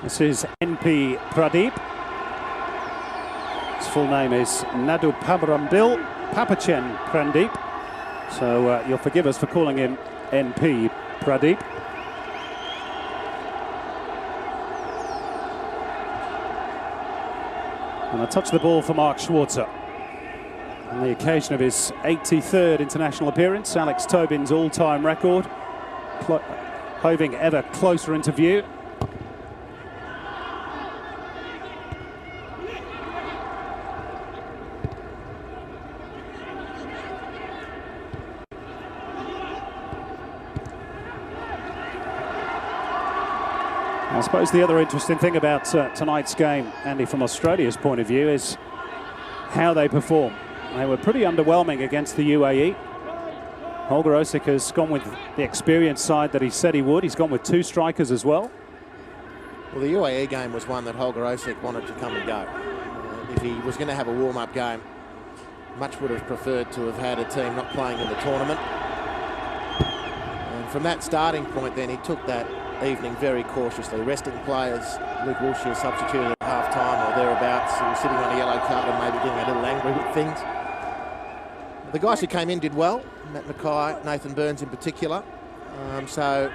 This is NP Pradeep. His full name is Nadu Pabrambil Papachen Pradeep. So you'll forgive us for calling him NP Pradeep. And a touch of the ball for Mark Schwarzer. On the occasion of his 83rd international appearance, Alex Tobin's all-time record, hoving ever closer into view. I suppose the other interesting thing about tonight's game, Andy, from Australia's point of view, is how they perform. They were pretty underwhelming against the UAE. Holger Osik has gone with the experienced side that he said he would. He's gone with two strikers as well. Well, the UAE game was one that Holger Osik wanted to come and go. If he was going to have a warm-up game, much would have preferred to have had a team not playing in the tournament. And from that starting point, then he took that evening very cautiously, resting players. Luke Wilshere substituted at half-time or thereabouts. He was sitting on a yellow card and maybe getting a little angry with things. The guys who came in did well, Matt Mackay, Nathan Burns in particular. So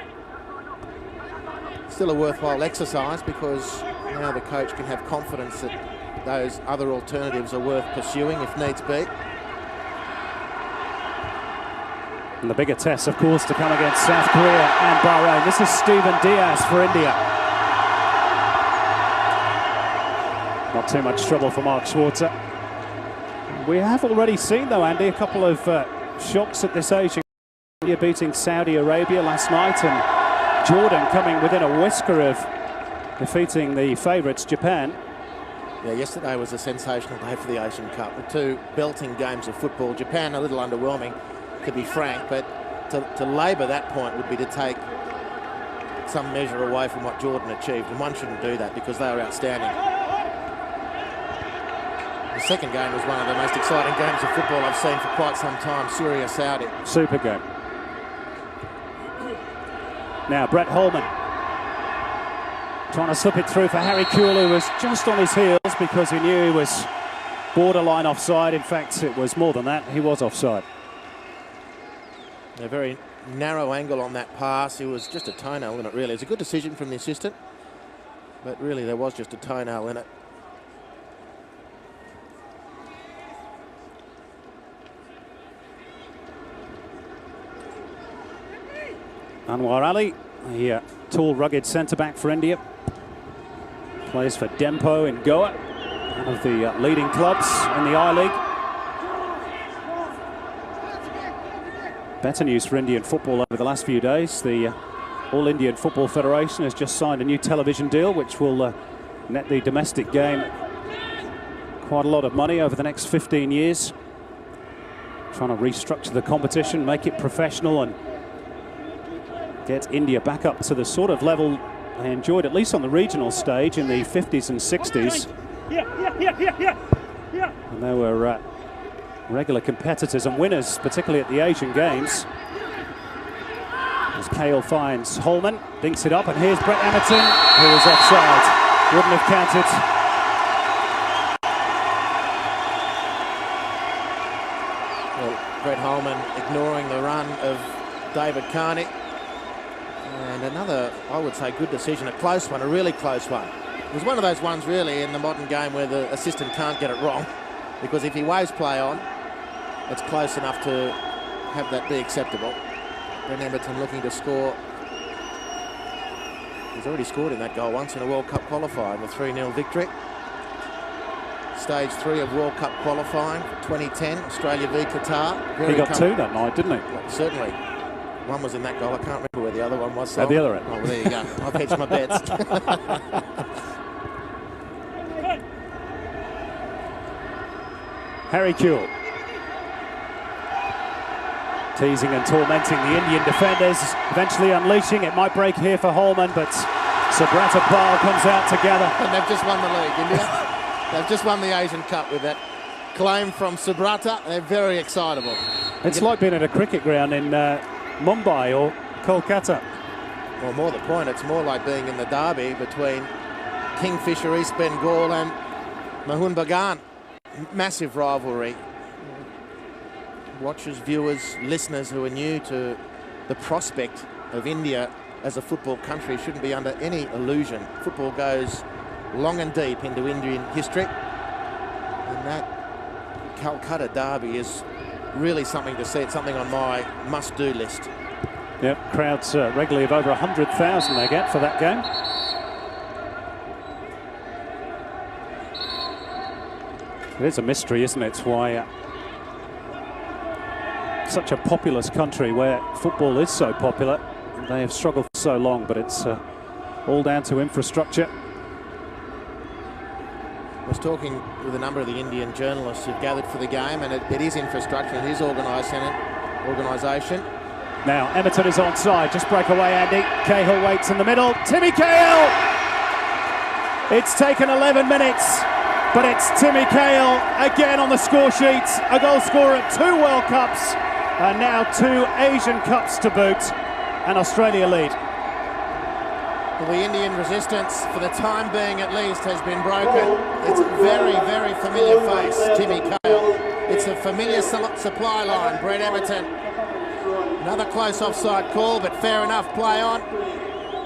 still a worthwhile exercise, because now the coach can have confidence that those other alternatives are worth pursuing if needs be. And the bigger test, of course, to come against South Korea and Bahrain. This is Steven Diaz for India. Not too much trouble for Mark Schwarzer. We have already seen, though, Andy, a couple of shocks at this age. India beating Saudi Arabia last night, and Jordan coming within a whisker of defeating the favourites, Japan. Yeah, yesterday was a sensational day for the Asian Cup. The two belting games of football. Japan a little underwhelming, to be frank, but to labour that point would be to take some measure away from what Jordan achieved, and one shouldn't do that because they were outstanding. The second game was one of the most exciting games of football I've seen for quite some time, Syria-Saudi. Super game. Now Brett Holman trying to slip it through for Harry Kewell, who was just on his heels because he knew he was borderline offside. In fact, it was more than that, he was offside. A very narrow angle on that pass. It was just a toenail in it, really. It's a good decision from the assistant, but really there was just a toenail in it. Anwar Ali, the tall, rugged centre-back for India. Plays for Dempo in Goa, one of the leading clubs in the I-League. Better news for Indian football over the last few days. The All Indian Football Federation has just signed a new television deal which will net the domestic game quite a lot of money over the next 15 years. Trying to restructure the competition, make it professional, and get India back up to the sort of level they enjoyed, at least on the regional stage, in the 50s and 60s. And they were regular competitors and winners, particularly at the Asian Games. As Kale finds Holman, dinks it up, and here's Brett Emerton, who was offside. Wouldn't have counted. Well, Brett Holman ignoring the run of David Carney. And another, I would say, good decision, a close one, a really close one. It was one of those ones, really, in the modern game where the assistant can't get it wrong, because if he waves play on, it's close enough to have that be acceptable. Brett Emerton looking to score. He's already scored in that goal once in a World Cup qualifier in the 3-0 victory. Stage 3 of World Cup qualifying for 2010, Australia v Qatar. He got two that night, didn't he? Well, certainly. One was in that goal. I can't remember where the other one was. At the other end. Oh, well, there you go. I've hedged my bets. Harry Kewell. Teasing and tormenting the Indian defenders, eventually unleashing. It might break here for Holman, but Subrata Pal comes out together. And they've just won the league, India. They've just won the Asian Cup with that claim from Subrata. They're very excitable. It's like being at a cricket ground in Mumbai or Kolkata. Well, more the point, it's more like being in the derby between Kingfisher, East Bengal and Mohun Bagan. Massive rivalry. Watchers, viewers, listeners who are new to the prospect of India as a football country shouldn't be under any illusion. Football goes long and deep into Indian history. And that Calcutta derby is really something to see. It's something on my must-do list. Yep, crowds regularly of over 100,000 they get for that game. It is a mystery, isn't it? It's why such a populous country where football is so popular, they have struggled for so long, but it's all down to infrastructure. I was talking with a number of the Indian journalists who've gathered for the game, and it is infrastructure, it is organisation. Now Emerton is onside, just break away Andy. Cahill waits in the middle, Timmy Cahill! It's taken 11 minutes, but it's Timmy Cahill again on the score sheets, a goal scorer at 2 World Cups, and now 2 Asian Cups to boot, and Australia lead. Well, the Indian resistance, for the time being at least, has been broken. It's a very, very familiar face, Timmy Cahill. It's a familiar supply line, Brett Emerton. Another close offside call, but fair enough, play on.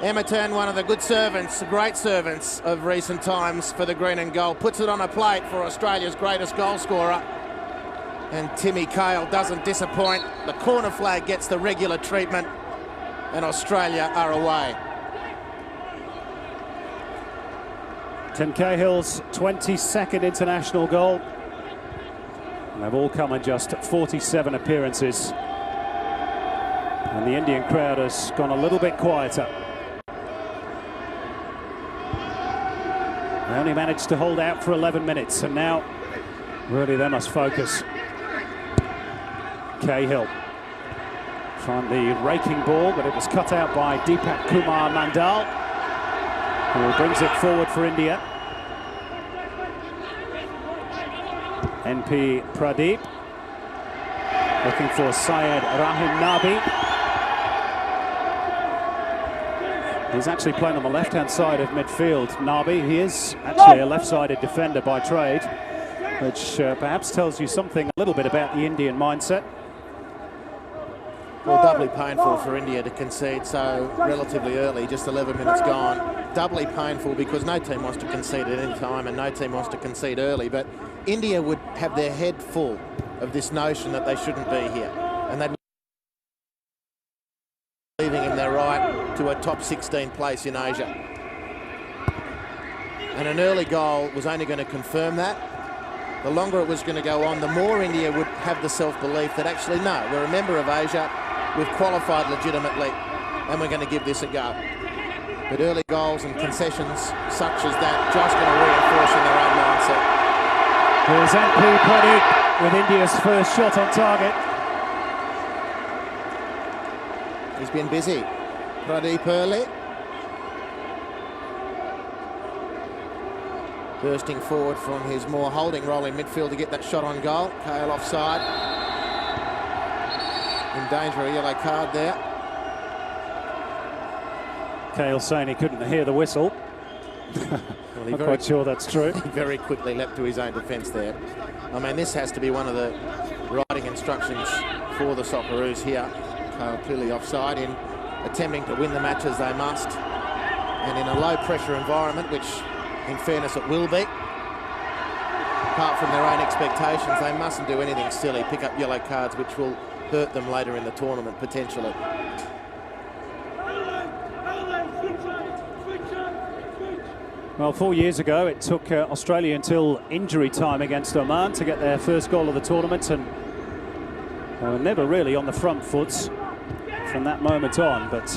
Emerton, one of the good servants, great servants of recent times for the green and gold, puts it on a plate for Australia's greatest goal scorer. And Timmy Cahill doesn't disappoint. The corner flag gets the regular treatment, and Australia are away. Tim Cahill's 22nd international goal. And they've all come in just 47 appearances. And the Indian crowd has gone a little bit quieter. They only managed to hold out for 11 minutes, and now really they must focus. Cahill found the raking ball, but it was cut out by Deepak Kumar Mandal, who brings it forward for India. NP Pradeep looking for Syed Rahim Nabi. He's actually playing on the left-hand side of midfield, Nabi. He is actually a left-sided defender by trade, which perhaps tells you something a little bit about the Indian mindset. Well, doubly painful for India to concede so relatively early, just 11 minutes gone. Doubly painful because no team wants to concede at any time and no team wants to concede early, but India would have their head full of this notion that they shouldn't be here, and they'd be leaving in their right to a top 16 place in Asia. And an early goal was only going to confirm that. The longer it was going to go on, the more India would have the self-belief that actually, no, we're a member of Asia, we've qualified legitimately, and we're going to give this a go. But early goals and concessions such as that just going to reinforce in their own mindset. Here's NP Pradeep with India's first shot on target. He's been busy. Pradeep early. Bursting forward from his more holding role in midfield to get that shot on goal. Cahill offside. In danger of a yellow card there. Cahill saying he couldn't hear the whistle. Well, Not quite sure that's true. He very quickly leapt to his own defence there. I mean, this has to be one of the riding instructions for the Socceroos here. Cahill clearly offside in attempting to win the match as they must. And in a low-pressure environment, which, in fairness, it will be. Apart from their own expectations, they mustn't do anything silly, pick up yellow cards, which will hurt them later in the tournament, potentially. Well, 4 years ago, it took Australia until injury time against Oman to get their first goal of the tournament, and they were never really on the front foot from that moment on, but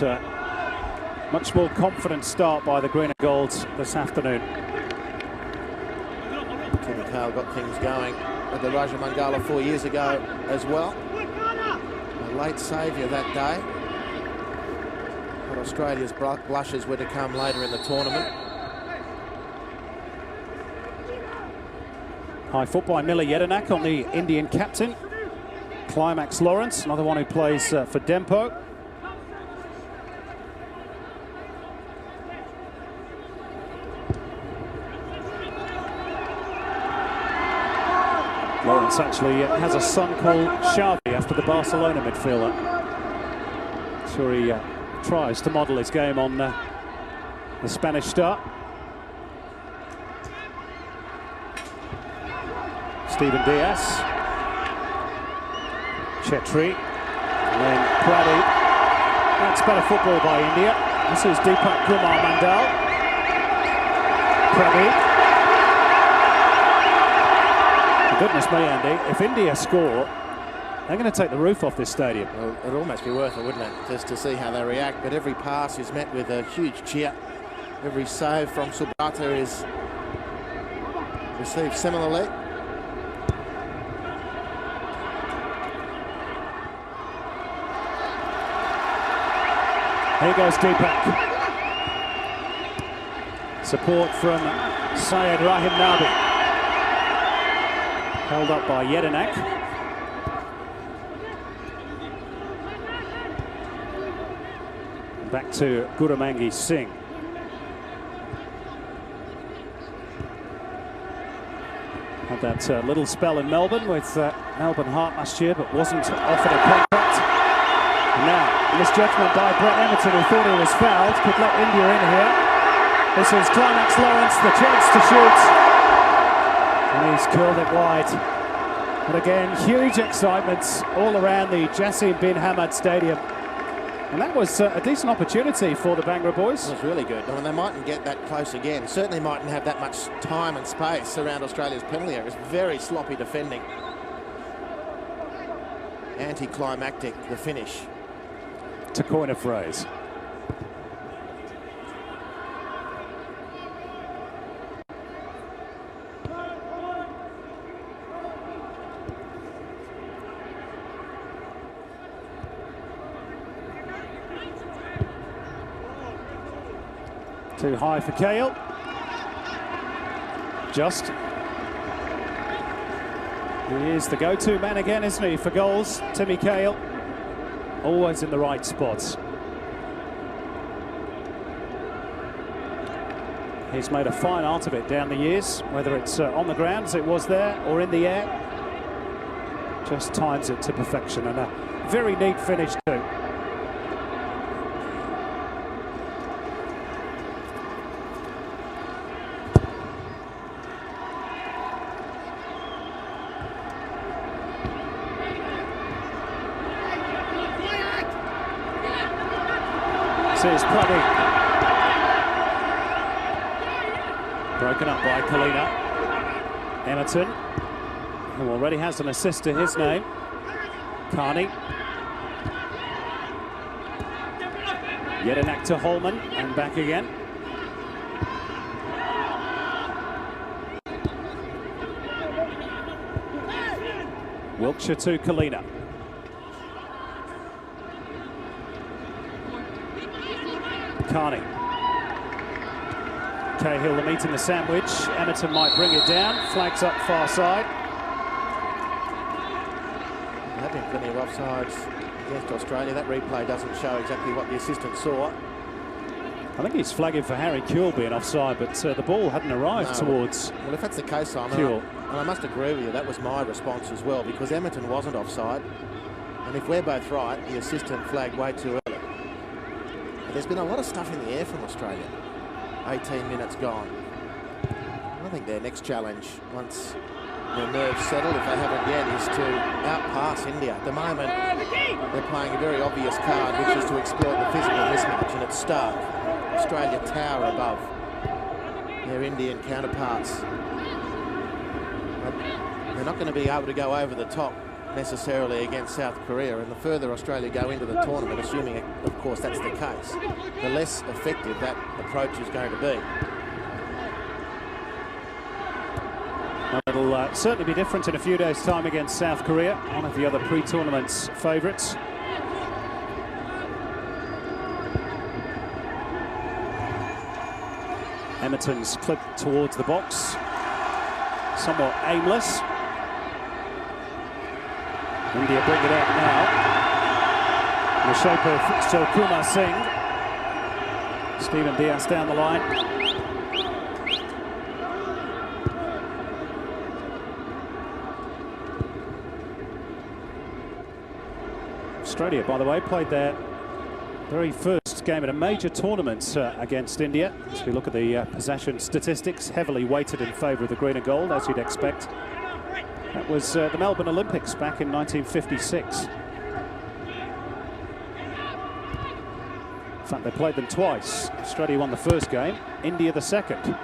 much more confident start by the green and golds this afternoon. Timmy Cahill got things going at the Raja Mangala 4 years ago as well. A late saviour that day. But Australia's blushes were to come later in the tournament. High foot by Miller Yedinak on the Indian captain. Climax Lawrence, another one who plays for Dempo. Lawrence actually has a son called Xavi after the Barcelona midfielder. Sure he tries to model his game on the Spanish star. Steven Diaz. Chhetri. And then Pradeep. That's better football by India. This is Deepak Kumar Mandal. Pradeep. Goodness me, Andy, if India score, they're going to take the roof off this stadium. Well, it'd almost be worth it, wouldn't it, just to see how they react. But every pass is met with a huge cheer. Every save from Subrata is received similarly. Here goes Deepak. Support from Syed Rahim Nabi. Held up by Yedinak. Back to Gurumangi Singh. Had that little spell in Melbourne with Melbourne Heart last year, but wasn't offered a contract. And now, misjudgment by Brett Emerton, who thought he was fouled, could let India in here. This is Climax Lawrence, the chance to shoot. And he's curled it wide. But again, huge excitement all around the Jassim bin Hamad Stadium. And that was a decent opportunity for the Bhangra boys. It was really good. I mean, they mightn't get that close again. Certainly mightn't have that much time and space around Australia's penalty area. It's very sloppy defending. Anticlimactic, the finish. To coin a phrase. Too high for Kale. Just. He is the go-to man again, isn't he, for goals? Timmy Kale. Always in the right spots. He's made a fine art of it down the years, whether it's on the ground as it was there or in the air. Just times it to perfection, and a very neat finish too. This is Pradeep. Broken up by Kalina. Emerton, who already has an assist to his name. Carney. Yedinak to Holman, and back again. Wilkshire to Kalina. Carney. Cahill the meat in the sandwich. Emerton might bring it down. Flags up far side. There have been plenty of offsides against Australia. That replay doesn't show exactly what the assistant saw. I think he's flagging for Harry Kewell being offside, but the ball hadn't arrived towards Well, if that's the case, Simon, Kewell. and I must agree with you, that was my response as well, because Emerton wasn't offside. And if we're both right, the assistant flagged way too early. There's been a lot of stuff in the air from Australia. 18 minutes gone. I think their next challenge, once their nerves settle, if they haven't yet, is to outpass India. At the moment, they're playing a very obvious card, which is to exploit the physical mismatch, and it's stark. Australia tower above their Indian counterparts. But they're not going to be able to go over the top necessarily against South Korea, and the further Australia go into the tournament, assuming of course that's the case, the less effective that approach is going to be. Well, it'll certainly be different in a few days' time against South Korea, one of the other pre-tournament's favourites. Emerton's clipped towards the box, somewhat aimless. India bring it out now. In the shape of Kumar Singh. Steven Diaz down the line. Australia, by the way, played their very first game at a major tournament against India. As we look at the possession statistics, heavily weighted in favour of the green and gold, as you'd expect. That was the Melbourne Olympics back in 1956. In fact, they played them twice. Australia won the first game, India the second.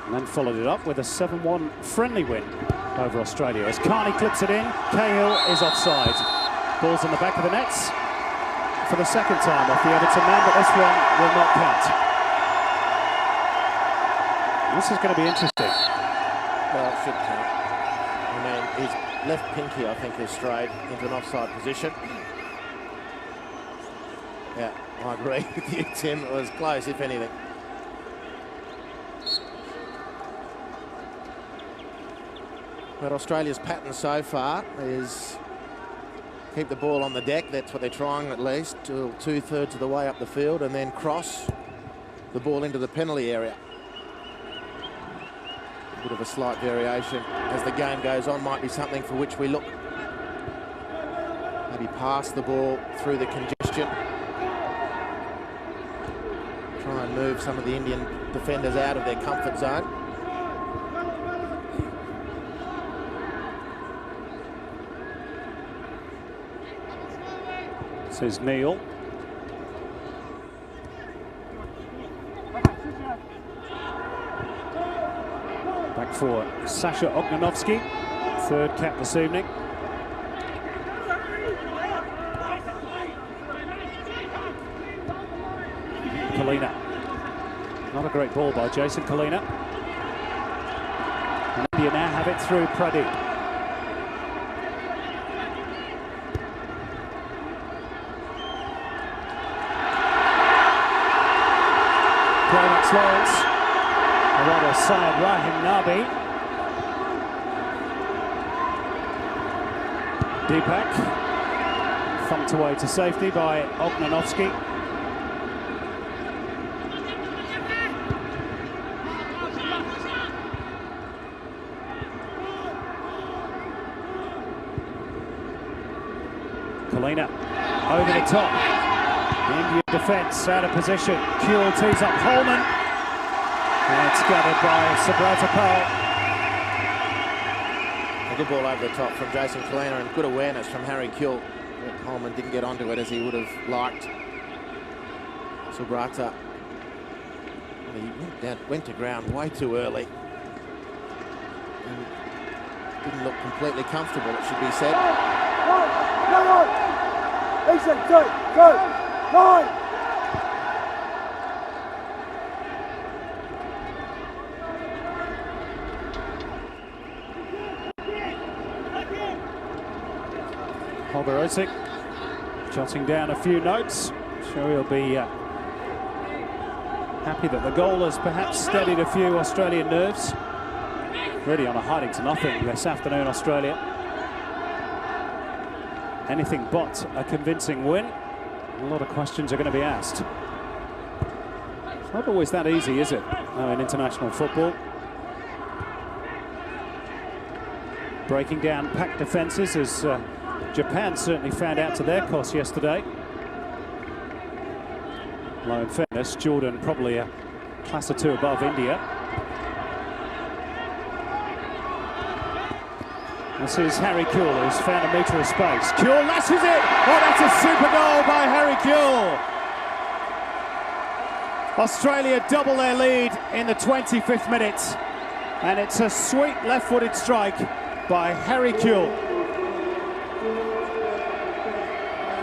And then followed it up with a 7-1 friendly win over Australia. As Carney clips it in, Cahill is offside. Ball's in the back of the nets for the second time off the Everton man, but this one will not count. This is going to be interesting. Well, it should count. I mean, his left pinky, I think, is strayed into an offside position. Yeah, I agree with you, Tim. It was close, if anything. But Australia's pattern so far is keep the ball on the deck. That's what they're trying, at least, till 2/3 of the way up the field, and then cross the ball into the penalty area. A bit of a slight variation as the game goes on might be something for which we look. Maybe pass the ball through the congestion. Try and move some of the Indian defenders out of their comfort zone. Says Neil. Back for Sasha Ognanovsky, third cap this evening. Kalina. Not a great ball by Jason Kalina. And India now have it through Pradeep. Climax Lawrence, or rather Syed Rahim Nabi. Deepak, thumped away to safety by Ognanovsky. Kalina over the top. The Indian defence out of position. Kuhl tees up Holman. And it's gathered by Subrata Pal. A good ball over the top from Jason Kalina and good awareness from Harry Kuhl. Holman didn't get onto it as he would have liked. Subrata, he went to ground way too early. And didn't look completely comfortable, it should be said. Holberosik jotting down a few notes. Sure, he'll be happy that the goal has perhaps steadied a few Australian nerves. Really on a hiding to nothing this afternoon, Australia. Anything but a convincing win. A lot of questions are going to be asked. It's not always that easy, is it, in international football? Breaking down packed defences, as Japan certainly found out to their cost yesterday. Although in fairness, Jordan probably a class or two above India. This is Harry Kuhl, who's found a metre of space. Kuhl lashes it! Oh, that's a super goal by Harry Kuhl! Australia double their lead in the 25th minute. And it's a sweet left-footed strike by Harry Kuhl.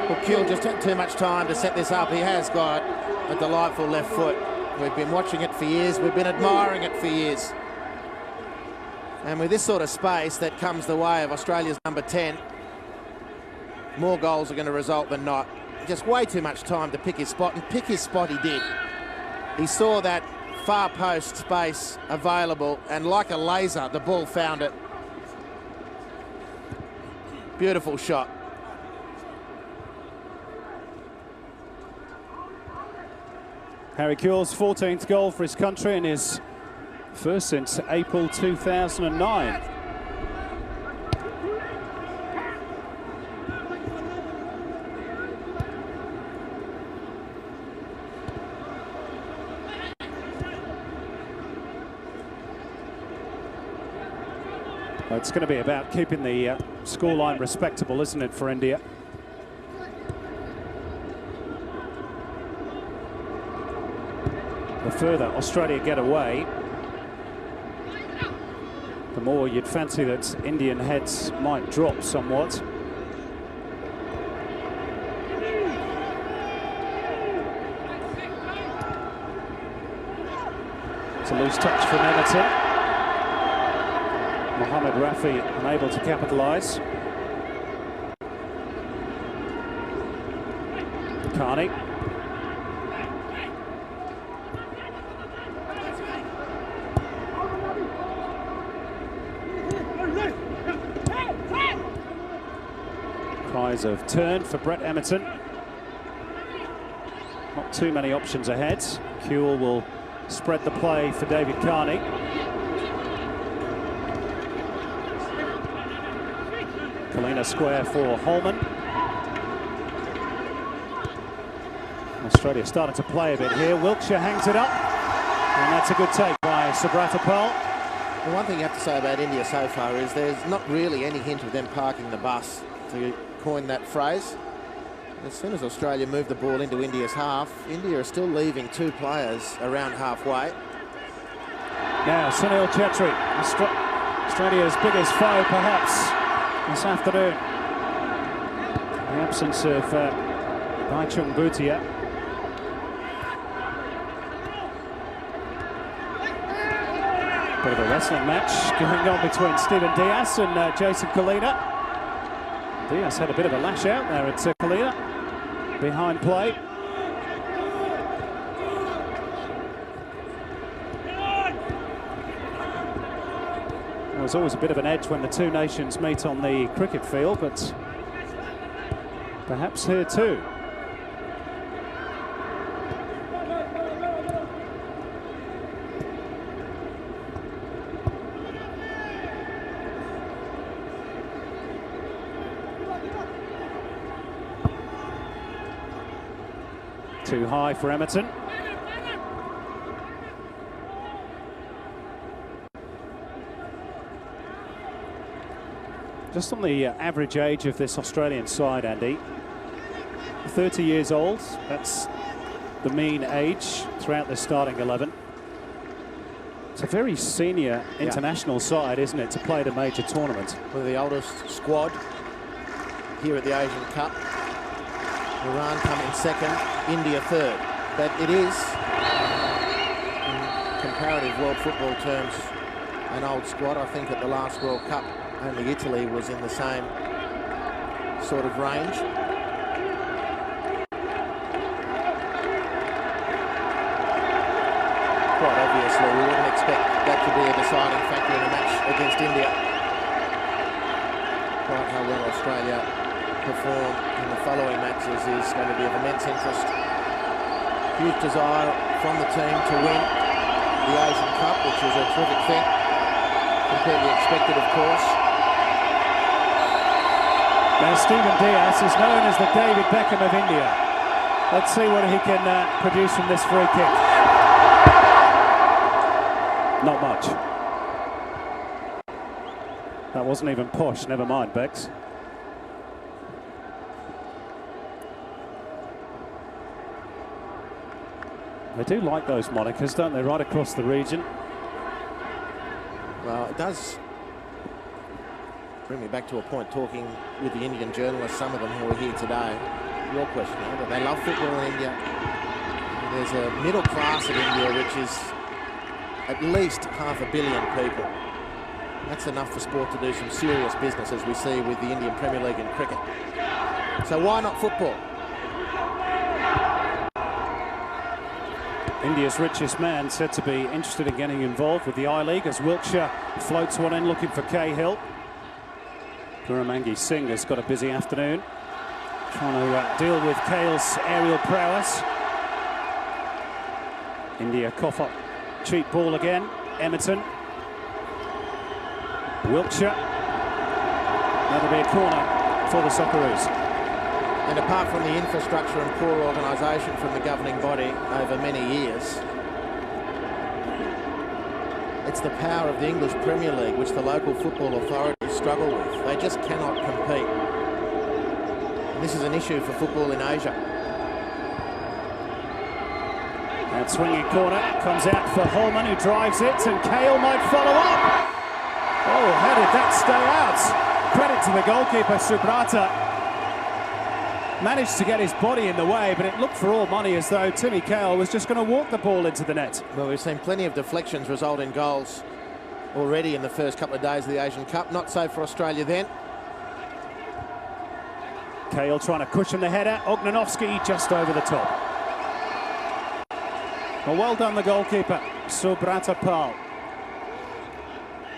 Well, Kuhl just took too much time to set this up. He has got a delightful left foot. We've been watching it for years. We've been admiring it for years. And with this sort of space that comes the way of Australia's number 10, more goals are going to result than not. Just way too much time to pick his spot, and pick his spot he did. He saw that far post space available, and like a laser, the ball found it. Beautiful shot. Harry Kuhl's 14th goal for his country and his first since April 2009. Well, it's going to be about keeping the scoreline respectable, isn't it, for India? The further Australia get away, the more you'd fancy that Indian heads might drop somewhat. It's a loose touch from Emerton. Mohamed Rafi unable to capitalise. Carney. Cries of turn for Brett Emerton. Not too many options ahead. Kewell will spread the play for David Carney. Kalina square for Holman. Australia starting to play a bit here. Wilkshire hangs it up, and that's a good take by Subratapal. The one thing you have to say about India so far is there's not really any hint of them parking the bus, to coin that phrase. As soon as Australia move the ball into India's half, India are still leaving two players around halfway. Now Sunil Chhetri, Australia's biggest foe perhaps this afternoon. The absence of Baichung Bhutia. Bit of a wrestling match going on between Stephen Diaz and Jason Kalina. Diaz had a bit of a lash out there at Kalina. Behind play. There's always a bit of an edge when the two nations meet on the cricket field, but perhaps here too. Too high for Emerton. Just on the average age of this Australian side, Andy, 30 years old, that's the mean age throughout the starting 11. It's a very senior international side, isn't it, to play at a major tournament? We're the oldest squad here at the Asian Cup. Iran come in second, India third. But it is, in comparative world football terms, an old squad. I think at the last World Cup, only Italy was in the same sort of range. Quite obviously, we wouldn't expect that to be a deciding factor in a match against India. Quite how well Australia perform in the following matches is going to be of immense interest. Huge desire from the team to win the Asian Cup, which is a terrific thing. Completely expected, of course. Now Stephen Diaz is known as the David Beckham of India. Let's see what he can produce from this free kick. Not much. That wasn't even posh, never mind, Bex. They do like those monikers, don't they, right across the region? Well, it does bring me back to a point talking with the Indian journalists, some of them who are here today. Your question, that they love football in India. There's a middle class in India which is at least 500 million people. That's enough for sport to do some serious business, as we see with the Indian Premier League in cricket. So why not football? India's richest man said to be interested in getting involved with the I-League as Wilkshire floats one in looking for Cahill. Guramangi Singh has got a busy afternoon, trying to deal with Cahill's aerial prowess. India cough up cheap ball again. Emerton. Wilkshire. That'll be a corner for the Socceroos. And apart from the infrastructure and poor organisation from the governing body over many years, it's the power of the English Premier League, which the local football authorities struggle with. They just cannot compete. And this is an issue for football in Asia. That swinging corner comes out for Holman, who drives it, and Kale might follow up. Oh, how did that stay out? Credit to the goalkeeper, Subrata. Managed to get his body in the way, but it looked for all money as though Timmy Cahill was just going to walk the ball into the net. Well, we've seen plenty of deflections result in goals already in the first couple of days of the Asian Cup. Not so for Australia then. Cahill trying to cushion the header. Ognanovski just over the top. Well, well done, the goalkeeper, Subrata Pal.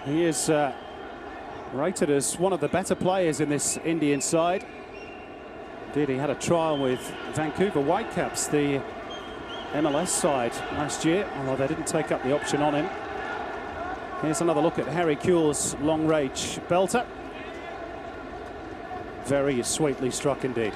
He is rated as one of the better players in this Indian side. Indeed, he had a trial with Vancouver Whitecaps, the MLS side, last year, although they didn't take up the option on him. Here's another look at Harry Kewell's long-range belter. Very sweetly struck indeed.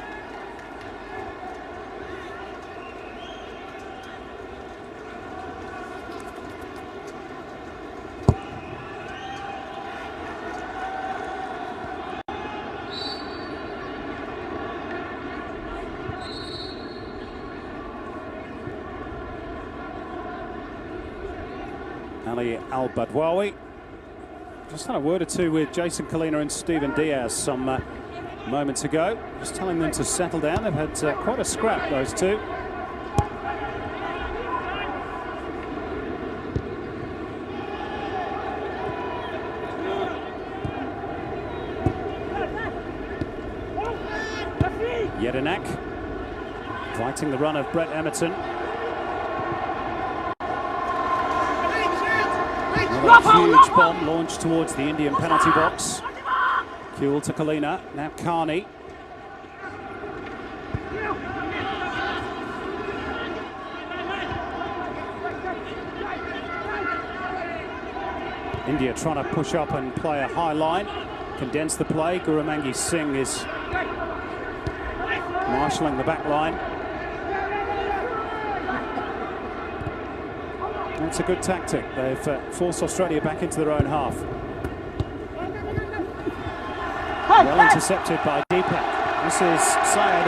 Ali Al-Badwawi. Just had a word or two with Jason Kalina and Stephen Diaz some moments ago. Just telling them to settle down. They've had quite a scrap, those two. Jedinak fighting the run of Brett Emerton. Another huge bomb launched towards the Indian penalty box. Kewell to Kalina, now Carney. India trying to push up and play a high line, condense the play. Gurumangi Singh is marshalling the back line. That's a good tactic. They've forced Australia back into their own half. Well intercepted by Deepak. This is Syed.